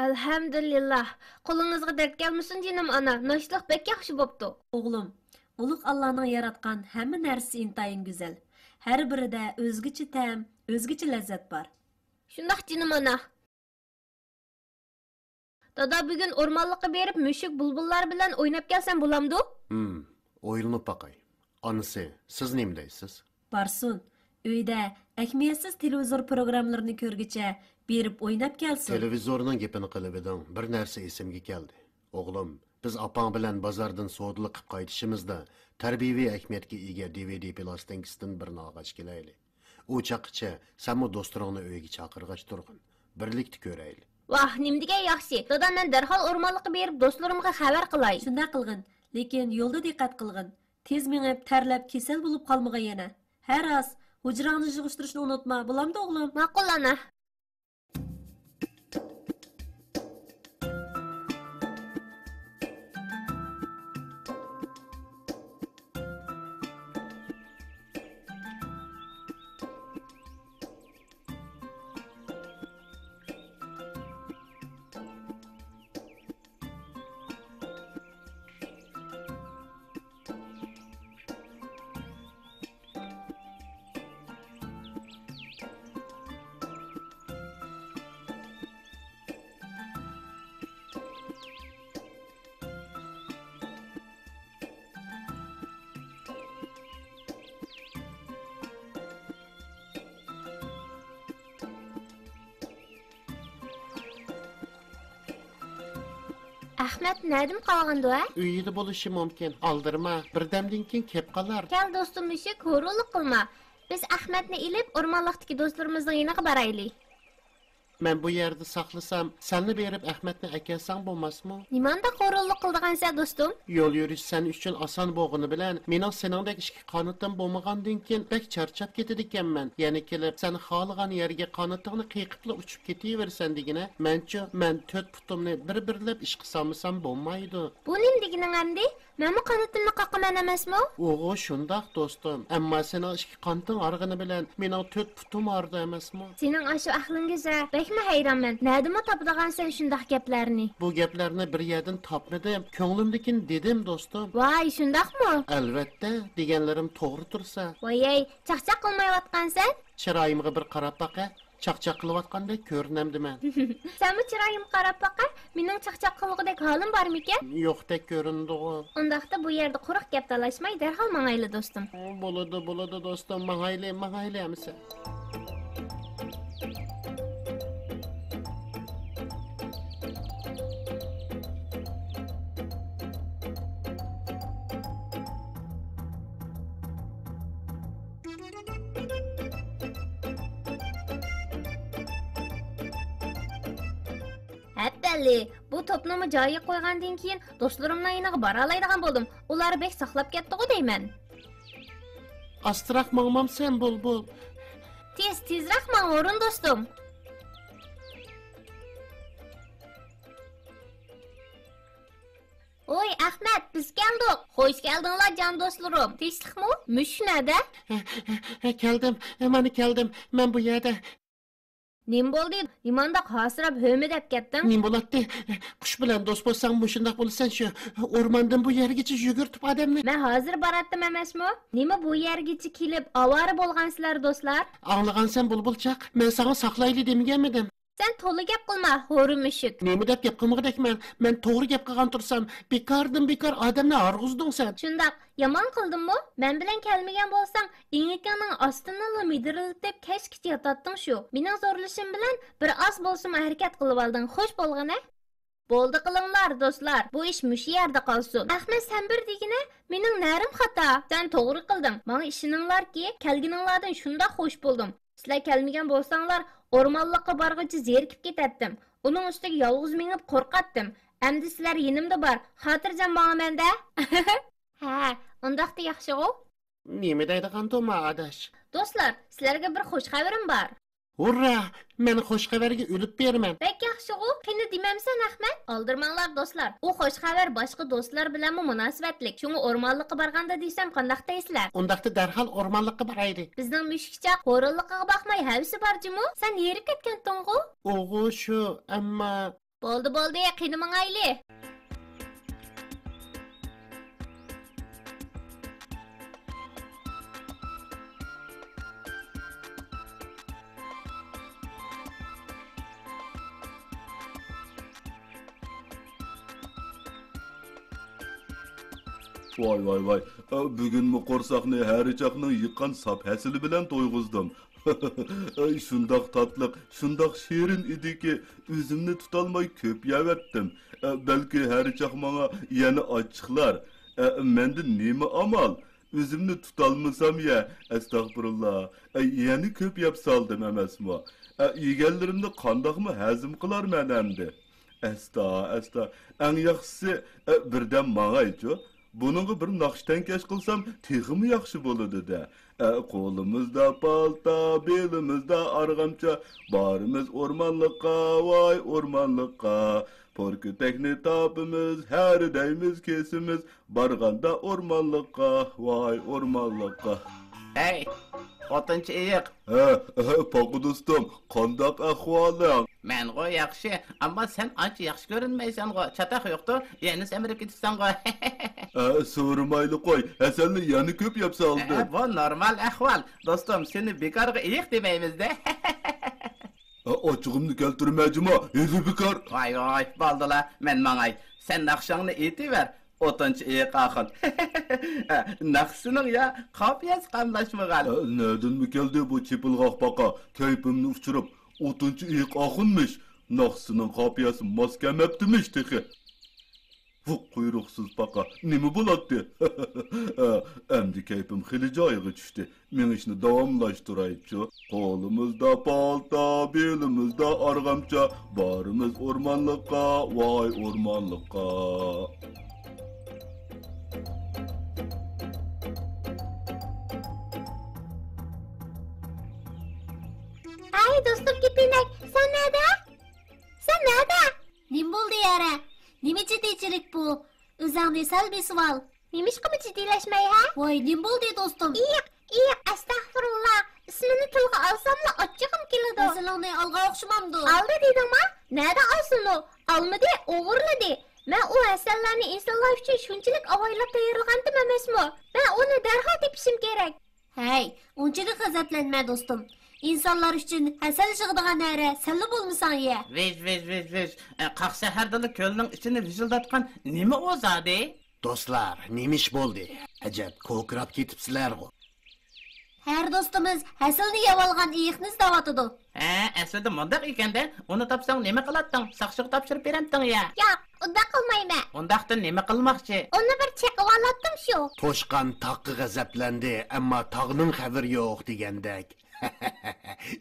Alhamdulillah. Qo'lingizga dard kelmasin jinim ana. Noshliq bek yaxshi bo'pti. Oğlum, Ulug' Allohning yaratgan hamma narsasi intayin go'zal. Har birida o'zgacha ta'm, o'zgacha lazzat bor. Shundoq jinim ana. Dada bugun o'rmonlikqa berib mushuk bulbullar bilan o'ynab kelsam bo'lamdi? O'ylanib baqay. Anisi, siz nima deysiz? Barsun, uyda ahamiyatsiz televizor programmalarini ko'rgicha berib o'ynab kelsin. Televizorning gapini qilib edim, bir narsa esimga keldi. O'g'lim, biz opang bilan bozordan savdo qilib qaytishimizda tarbiyaviy ahamiyatga ega DVD plastinkasidan birini olg'ach kelayli. U chaqqicha sanmi do'stlaringni uyga chaqirg'ach turg'in. Birlikda ko'rayli. Vah, nimdiga yaxshi. Dada men darhol o'rmonlikqa berib do'stlarimga xabar qilay. Shunda qilgin, lekin yo'lda diqqat qilgin. Tez mengib, tarlab kasal bo'lib qolmagan yana. Har az hujrangni yig'ishtirishni unutma, bo'lamdi o'g'lim? Ma'qul ana. Ahmet nerede qalğandı ha? Uyida bo'lishi mumkin. Aldırma, birdamdan keyin kelib qolar. Kel do'stim mushuk, xo'rlik qilma. Biz Ahmetni ilib o'rmonlikdagi do'stlarimizning yoniga boraylik. Men bu yerda saqlasam, senni berib Ahmetni akelsang bo'lmasmi? Nimanda xo'rlik qildigansan do'stim? Yo'l yurish sen uchun oson bo'lgani bilan, mening seningdek ishki qanotim bo'lmagandan keyin bek charchab ketadi ekanman. Ya'ni kelib, sen xohlagan yerga qanotingni qiyiqibla uchib ketaversan degina, men 4 putimni bir-birlab ish qilsam bo'lmaydi. Bu nim degining endi? Men bu qanotimni qaqaman emasmi? O'g'o, shundoq do'stim. Ammo sening ishki qanoting arg'ini bilan mening 4 putim ardi emasmi? Sening ashu aqlingizga bekmi hayronman. Nədimi tapdığansan şundaq gaplarni? Bu gaplarni bir yerdan topmadim. Ko'nglimdikini dedim do'stim. Voy, shundaqmi? Albatta, deganlarim to'g'ri tursa. Voy, chaqchaq qilmayotgansan? Chiroyimga bir qarab baqa. Chaqchaq qilayotgandek ko'rinamdi men. Senmi chiroyim qarab baqa? Mening chaqchaq qilgudek holim bormikan? Yo'qdek ko'rindi. Undaqda bu yerda quruq gap talashmay darhol mangayli do'stim. Bo'ladi do'stim, mangayli amisa. Həttəli, bu topnumu joyiga qo'ygandan keyin do'stlarimning yoniga bora oladigan bo'ldim. Ular bek saqlab ketdi-ku deyman. Astroq mangmam sen bulbul. Tezroq mang'orin do'stim. Oy Ahmet, biz keldik. Hoş geldinglar can dostlarım. Tinchlikmi? Mushuk nerede? Keldim, mana keldim. Men bu yerda. Nim bo'ldi? Nimanda qasirab höme deb ketding? Nim bo'ladi? Qush bilan do'st bo'lsang, shundoq bo'lsan shu o'rmondan bu yergacha yugurtib odamni. Men hozir boratdim emasmi? Nima bu yergacha kelib avara bo'lgansizlar do'stlar? Anglagansan bulbulchaq, men sana saqlayli demaganmidim? Sen to'g'ri gap qilma, ho'ri mushuk. Nima deb gap qilmoqdakman? Men to'g'ri gap qilgan tursam, bekor odamni arg'izding sen. Shundoq, yomon qildimmi? Men bilan kelmagan bo'lsang, ingikaning ostini midirilib deb kashkich yotatding shu. Mening zo'rlashim bilan bir oz bo'lsin harakat qilib olding. Xo'sh bo'lg'ana? Bo'ldi qilinglar do'stlar. Bu ish mush yerda qolsin. Ahmed sen bir degina, mening narim xato. Sen to'g'ri qilding. Menga ishoninglarki, kelganinglardan shunda xo'sh bo'ldim. Sizlar kelmagan bo'lsanglar, o'rmonlikqa borguncha zerikib ketatdim. Uning ustiga yolg'iz minib qo'rqatdim. Endi sizlar yenimda bor. Xotirjam bo'lamanda. Ha, undaqda yaxshi-ku. Nima deydigan to'ma adash? Do'stlar, sizlarga bir xush xabarim bor. Hurra! Men xush xabarga o'lib berman. Bek yaxshi-ku. Qani demamsan Ahmed? Oldirmanglar do'stlar. U xush xabar boshqa do'stlar bilan munosabatlik. Shunga o'rmonlikqa borganda desam, qandaq deysizlar? Undaqda darhol o'rmonlikqa boraylik. Bizning mushukcha qo'rilliqqa boqmay havsi bor-jimu? Sen yerib ketgan to'ng'u? O'g'u shu, ammo Bo'ldi, qiynamangayli. Vay. Bugün bu qorsaqni harichaqning yiqqan sap hasili bilan to'yg'izdim. Shundoq tatliq, shundoq shirin ediki, o'zimni tutolmay ko'p yavatdim. Balki harichaq menga yana ochiqlar. Menda nima amal? O'zimni tutolmasam ya, astag'firullah. Yana ko'p yap soldim emasmi? Yeganlarimni qandoqmi hazm qilarman endi? Asta. Eng yaxshisi birdan mangaychu. Bununla bir naqshtankash qilsam, texmi yaxshi bo'ladi-da. Qo'limizda palta, belimizda arg'amcha, borimiz o'rmonliqqa, voy o'rmonliqqa. Porkutekni topimiz, har daymiz kesimiz, borganda o'rmonliqqa, voy o'rmonliqqa. Hey, o'tinchi iyiq. Poqu do'stim, qandoq ahvoling? Men go yaxshi, ammo sen ancha yaxshi ko'rinmaysan go. Chataq yo'qdir, yana semirib ketibsan go. So'ramayli qo'y. Hasanni yana ko'p yap soldi. Bu normal ahvol. Do'stim, seni bekorga iyiq demaymiz-da. Ochig'imni keltirmajima, hezi bekor. Voy, bo'ldilar. Men mangay. Sen naqshangni aytiver. O'tinchi iyiq axın. Naqshining ya qopiyasi qamlashmagan. Nereden mi keldi bu çipilgaq baqa? Keypimni uçurup, o'tinchi iyiq axınmış. Naqshining qopiyasi mos kelmabdimish texi. Bu quyruqsiz baqa nima bo'ladi? Endi keypim xili joyiga tushdi. Men ishni davomlashtiraychi. Qo'limizda palta, belimizda arg'amcha, borimiz o'rmonliqqa, voy o'rmonliqqa. Ay do'stim Kepinak, sen nerede? Nim bo'ldi yara? Nima jiddiychilik bu? O'zingni salbiy savol. Nimişqimi jiddiyleşmey ha? Voy, nim bo'ldi do'stim? İyiq, astag'firullah. İsmini tilga alsamla achchig'im keladi. Masalani alga o'xshamamdi. Aldı dedim ha? Nerede alsın o? Almadı, o'g'irladi. Men o hasanlarni insonlar uchun shunchalik avaylab tayyorlagandim emasmi? Men uni darhol tepishim kerak. Hey, unchalik g'azablanma do'stim. İnsanlar uchun hasal yig'digan nara, salla bo'lmasan ya. Vej. Qaqsa hardili ko'lning ichini vijildatgan nima o'zadi? Do'stlar, nemish bo'ldi? Ajab, ko'krab ketibsizlar-ku. Her dostumuz hasilni yavalgan iyiqni izdavatidi. Aslida mundaq ekanda, uni topsang nima qilatding? Saqchiq topshirib beramding ya. Yo'q, unda qilmayman. Undaqda nima qilmoqchi? Uni bir chaqib olatdim shu. To'shqan taqqa g'azablandi, ammo tog'ning xabari yo'q degandek.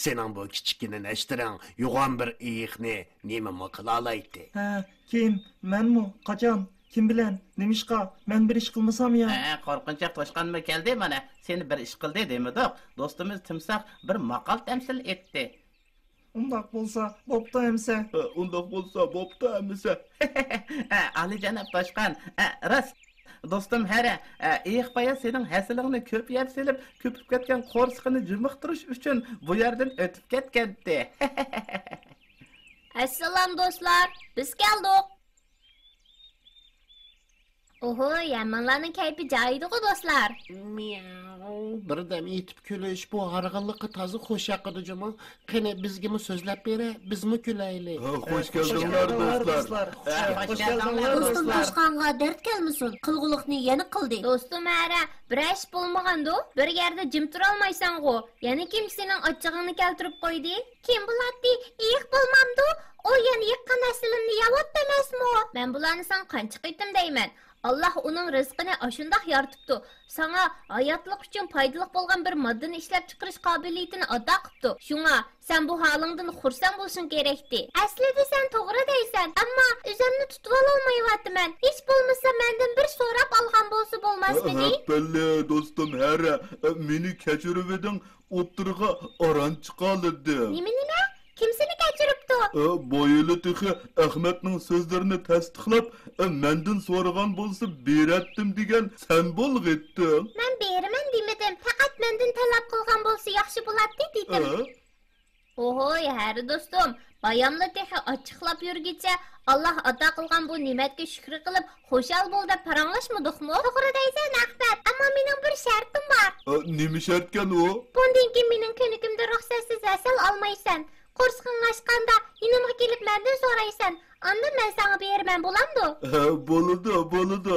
Sening bu kichkina nashtirang yo'g'on bir iyiqni nima qila olaydi? Kim? Menmi? Qachon? Kim bilan? Nimishqa? Men bir ish qilmasam ya. Qo'rqinchoq to'shqanmi keldi mana? Seni bir ish qildi demidiq. Do'stimiz timsoh bir maqol tamsil etdi. Undaq bo'lsa, bo'pti emsa. Undaq bo'lsa, bo'pti emsa. Ali janob toshqan, rost. Do'stim hara, iyiqpaya sening hasilingni ko'p yeb selib, ko'pib ketgan qo'rsqini jimiqtirish uchun bu yerdan o'tib ketgandi. Assalom do'stlar, biz keldik. Oho, yamanlarning kayfi joyida-ku do'stlar. Birdam etib kulish bu harg'inliqqa tozi xo'sh yaqidi juma. Qani bizga so'zlab bera, bizmi kulaylik. Xo'sh keldinglar do'stlar. Xo'sh keldinglar Do'stim toshqonga dard kelmasin. Qilg'uliqni yana qildi. Do'stim hara, bir ish bo'lmaganda bir yerda jim tura olmaysan-ku. Yana kim sening ochchig'ini keltirib qo'ydi? Kim bo'ladi? Iyiq bo'lmamdi. O yana yiqqan aslimni yavotdi emasmi? Men bularni san qancha qaytim deyman. Allah onun rizqini ashundoq yaratibdi. Sana hayotlik uchun foydali bo'lgan bir moddani ishlab chiqarish qobiliyatini ato qilibdi. Shunga sen bu holingdan xursand bo'lishing kerakdi. Aslida sen to'g'ri deysan, ammo o'zimni tutib olmayapman. Hech bo'lmasa mendan bir so'rab olgan bo'lsa bo'lmasmidi? Belli do'stim hara, meni kechirib eding, o'tirg'a oran chiqoldi. Nima? Kim seni kechiribdi? Boyili tixi Ahmetning so'zlarini tasdiqlab, mendan so'ragan bo'lsa beratdim degan sen bo'lg'itding. Men beraman demedim. Faqat mendan talab qilgan bo'lsa yaxshi bo'ladi dedim. Oho, har do'stim, Bayamlı tehi açıqlap yürgüçe Allah ata qilgan bu nimetga shukr qilib, xo'shal bo'l deb paranglashmadikmi? To'g'ri deysan, Ahmad, ammo mening bir shartim bor. Nima shartkan u? Bundan keyin mening ko'nikimda ruxsatsiz asal olmaysan. Qo'rsqing ochganda yonimga kelib mendan so'raysan. Anda men sana berman bo'lamdi? Bo'ladi.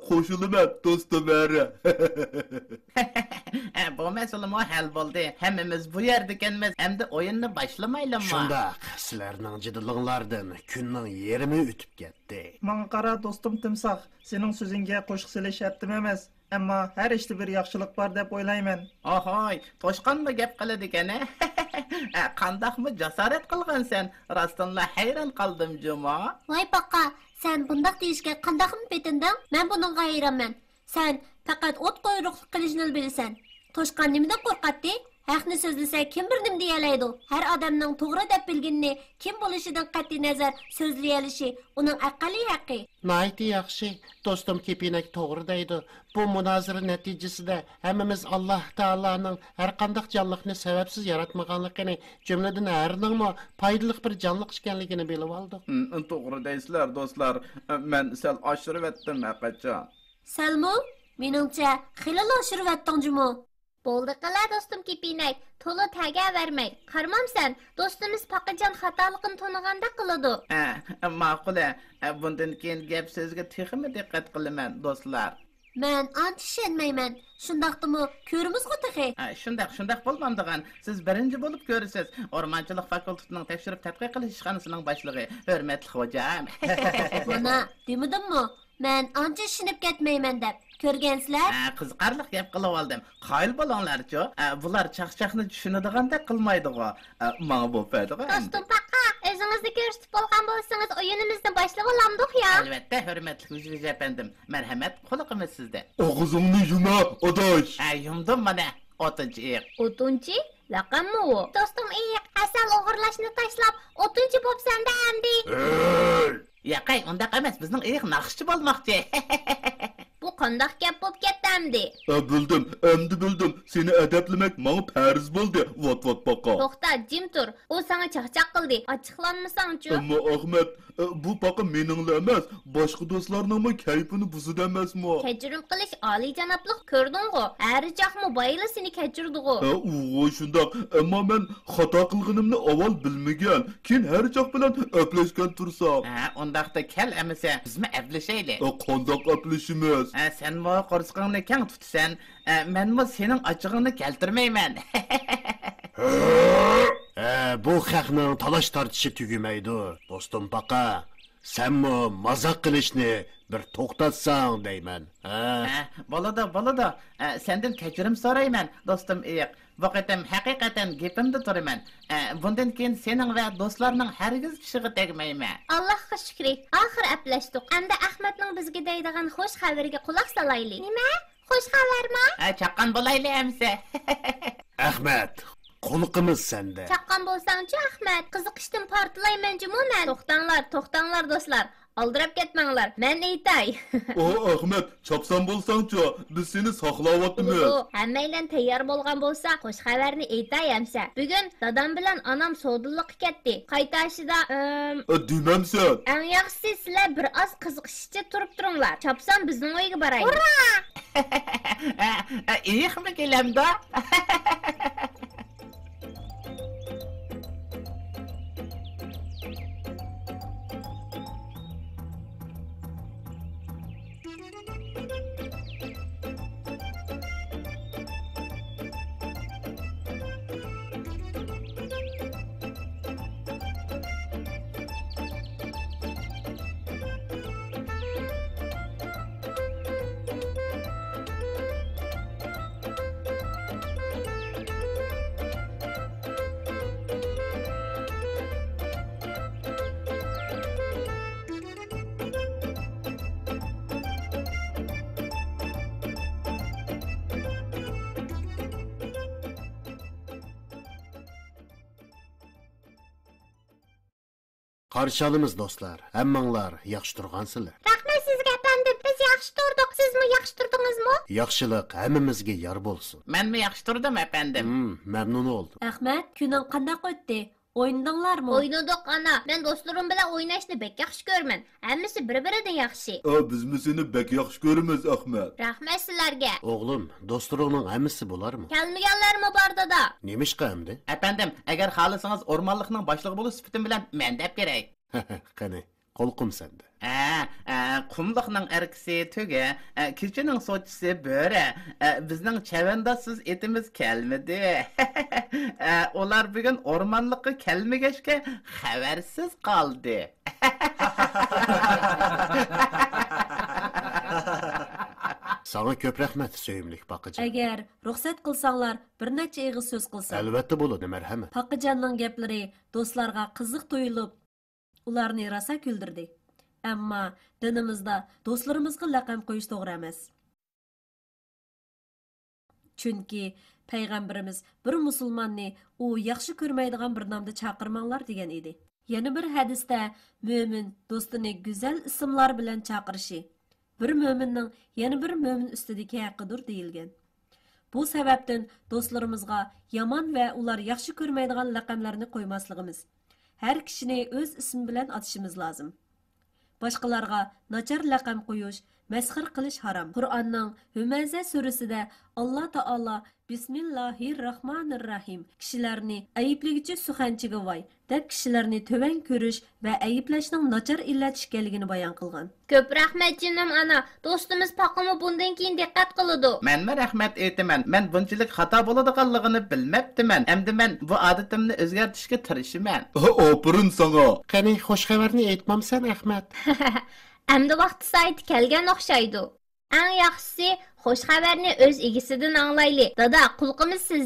Qo'shilaman do'stim bari. Bu mesele mu hal bo'ldi. Hammamiz bu yerda ekanmiz. Endi o'yinni boshlamaylikmi? Shundaq, sizlarning jiddiliginglardan kunning yarmi o'tib ketdi. Manga qara do'stim Timsoh, sening so'zingga qo'shiq selish shartim emas, ammo har ishda bir yaxshilik bor deb o'ylayman. Ohoy, to'shqanmi gap qiladi ekan-a? Qandaqmi jasorat qilgan sen? Rostdanla hayron qoldim, Juma. Voy paqa, sen bundaq deyishga qandaqmi petinding? Men buningga hayronman. Sen faqat o't qo'yruqlik qilishni bilasan. Toshqan nimadan qo'rqatdi? Haqni so'zlasa kim bir nim deyalaydi? Har odamning to'g'ri deb bilganini kim bo'lishidan qat'iy nazar so'zlayalishi uning aqliy haqqi. Nayti yaxshi, do'stim Kepinak to'g'ri deydi. Bu munozara natijasida hammamiz Alloh taolaning har qanday jonliqni sababsiz yaratmaganligini, jumladan harningmi foydali bir jonliq ekanligini bilib oldik. To'g'ri deysizlar, do'stlar. Men sal oshirib etdim aqacha. Salmu, meningcha xilal oshirib atding Jumo. Bo'ldi qila do'stim Kepinak, to'la taga vermay. Qarmamsan, do'stimiz Paqajon xatoligini to'niganda qiladi. Ma'qul. Bundan keyin gap so'zga texmi diqqat qilaman, do'stlar. Men ancha ishonmayman. Shundaqdimi, ko'rimiz-ku tehi. Shundaq bo'lmamdigan. Siz birinchi bo'lib ko'rasiz. O'rmonchilik fakultetining tekshirib tadqiq qilish ishxonasining boshlig'i, hurmatli hojam. Mana, demadimmi? Men ancha ishinib ketmayman deb. Ko'rgansizlar? Qiziqarli gap qilib oldim. Qoyil bo'linglar-chi. Bular chaqchaqni tushunadigan-da qilmaydi-ku. Menga bu faydaga. Do'stim Paqa, o'zingizni ko'rsatib bo'lgan bo'lsangiz, o'yinimizni boshlab olamdik ya. Albatta, hurmatli hujra efendim. Marhamat, quliqimiz sizda. Og'zingni yuma, odosh. Yumdim mana. 6-iy. 3-chi? Laqammi u? Do'stim iyiq, asal o'g'irlashni tashlab, 3-chi bo'psan-da endi. Yaqay, undaq emas, bizning iyiq naqshchi bo'lmoqchi. Bu qandoq gap bo'lib ketdi? Bildim. Seni adaplamak menga farz bo'ldi. Vot baqa. To'xta, jim tur. U sana chaqchaq qildi. Ochiqlanmasang-chi? Ammo Ahmad, bu baqa meningla emas, boshqa do'stlarning kayfini buzdi emasmi? Kechirim qilish oliy janoblik ko'rding-ku. Arijoqmi boyla seni kechirdi-ku. U shundoq, ammo men xato qilganimni avval bilmagan. Keyin Harijoq bilan aplashgan tursam. Undaqda kel emisa, bizmi aplashaylik. Qandoq aplashimiz? Sen mo qo'rsqingni keng tutsan, menmi sening ochig'ingni keltirmayman. Bu haqning talash tortishi tugamaydi. Do'stim Paqa, senmi mazoq qilishni bir to'xtatsang deyman. Bo'ladi. Sendan kechirim so'rayman, do'stim Iyiq. Bu qatam haqiqatan gapimda turaman. Bundan keyin sening va do'stlarning hargiz tishig'i tegmayman. Allohga shukr. Oxir aplashdik. Endi Ahmadning bizga deydigan xush xabariga quloq solaylik. Nima? Xush xabarmi? Chaqqan bo'laylik amsa. Ahmad, quliqimiz senda. Chaqqan bo'lsang-chi Ahmad, qiziqishdan portlayman jumuman. To'xtanglar do'stlar. Aldirab ketmanglar. Men aytay. Ahmad, chopsan bo'lsang-chi, biz seni saqlayapmiz. Hammanglar tayyor bo'lgan bo'lsa, xush xabarni aytay amsa. Bugun dadam bilan onam savdolikka ketdi. Qaytashida Demamsan. eng yaxshisi sizlar bir oz qiziqishcha turib turinglar. Chopsam bizning uyga boraylik. Ura! Iyiqmi kelamda? Qarshi olamiz do'stlar. Hammanglar yaxshi turgansizlar. Rahmat sizga efendim. Biz yaxshi turdik. Sizmi yaxshi turdingizmi? Yaxshilik hammamizga yor bo'lsin. Menmi yaxshi turdim efendim? Mamnun oldum. Ahmad, kuning qanday o'tdi? Oynadinglarmı? Oynadık ana. Ben dostlarım bilan o'ynashni bek yaxshi ko'raman. Hammasi bir-biridan yaxshi. Bizmi seni bek yaxshi ko'ramiz, Ahmet. Rahmat sizlarga. O'g'lim, do'stlarning hammasi bo'larmi? Kelmaganlarmi bor dada? Nemishqa endi? Efendim, eğer xalasangiz o'rmonlikning boshlig'i bo'lish sifatim bilan men deb kerak. Qani, qo'lqum senda. Qumliqning erkisi tuga, kechining sochisi bo'ri, bizning chavandasiz etimiz kelmadi. Ular bugun o'rmonlikqa kelmagachga xabarsiz qoldi. Sana ko'p rahmat, söyümlük Paqacan. Agar ruxsat qilsanglar, bir necha ig'iz so'z qilsam. Albatta bo'ladi, marhamat. Paqajanning gaplari do'stlarga qiziq tuyulib, ularni rosa kuldirdi. Ammo dinimizda do'stlarimizga laqab qo'yish to'g'ri emas. Chunki payg'ambarimiz bir musulmonni u yaxshi ko'rmaydigan bir nomda chaqirmanglar degan edi. Yana bir hadisda mo'min do'stini go'zal ismlar bilan chaqirishi bir mo'minning yana bir mo'min ustidagi haqqidir deyilgan. Bu sababdan do'stlarimizga yomon va ular yaxshi ko'rmaydigan laqablarni qo'ymasligimiz, har kishini o'z ismi bilan atishimiz lozim. Boshqalarga nachar laqab qo'yish, masxir qilish harom. Qur'onning Humaza surasida Alloh taolo Bismillahirrahmanirrahim kishilarni ayiblig'icha suxanchiga voy deb kishilarni to'van ko'rish va ayiblashning nachar illat ekanligini bayon qilgan. Ko'p rahmat jinim ana. Do'stimiz Paqimi bundan keyin diqqat qiladi. Menme rahmet aytaman. Men bunchalik xato bo'ladiganligini bilmabdiman. Endi men bu odatimni o'zgartirishga tirishiman. Aferin sana. Qani, xush xabarni aytmamsan, Ahmet? Endi vaqti sayti kelgan o'xshaydi. Eng yaxshisi xush xabarni o'z egisidan anglayli. Dada, qulqimiz siz.